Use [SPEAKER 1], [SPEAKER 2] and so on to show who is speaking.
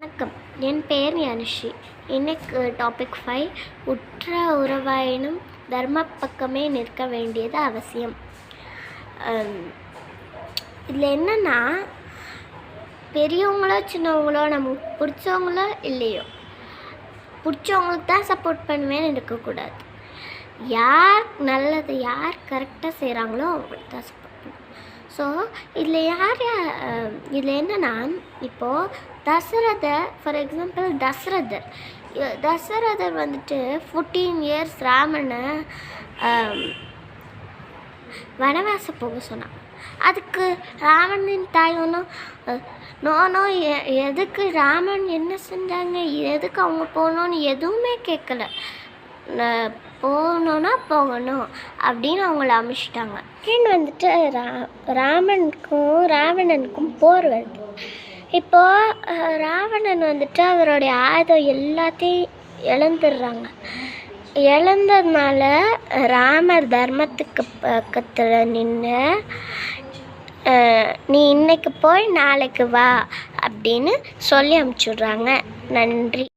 [SPEAKER 1] வணக்கம். என் பெயர் ஞானஸ்ரீ. இன்னைக்கு டாபிக் 5 உற்ற உறவாயினும் தர்ம பக்கமே நிற்க வேண்டியது அவசியம். இதில் என்னென்னா, பெரியவங்களோ சின்னவங்களோ நமக்கு பிடிச்சவங்களோ இல்லையோ, பிடிச்சவங்களுக்கு தான் சப்போர்ட் பண்ணுவேன்னு இருக்கக்கூடாது. யார் நல்லது யார் கரெக்டாக செய்கிறாங்களோ அவங்களுக்கு தான் சப்போர்ட் பண்ணும். ஸோ இதில் என்னென்னா, இப்போது தசரதர், ஃபார் எக்ஸாம்பிள் தசரதர் வந்துட்டு 14 இயர்ஸ் ராமனை வனவாசம் போக சொன்னான். அதுக்கு ராவணனின் தாய் ஒன்றும் நோ எதுக்கு ராமன் என்ன செஞ்சாங்க, எதுக்கு அவங்க போகணுன்னு எதுவுமே கேட்கல. போகணுன்னா போகணும் அப்படின்னு அவங்கள அமிச்சிட்டாங்க. வந்துட்டு ராமனுக்கும் ராவணனுக்கும் போர் வருது. இப்போது ராவணன் வந்துட்டு அவருடைய ஆயுதம் எல்லாத்தையும் இழந்ததுனால ராமர் தர்மத்துக்கு பக்கத்தில் நின்று நீ இன்னைக்கு போய் நாளைக்கு வா அப்படின்னு சொல்லி அனுப்பிச்சுட்றாங்க. நன்றி.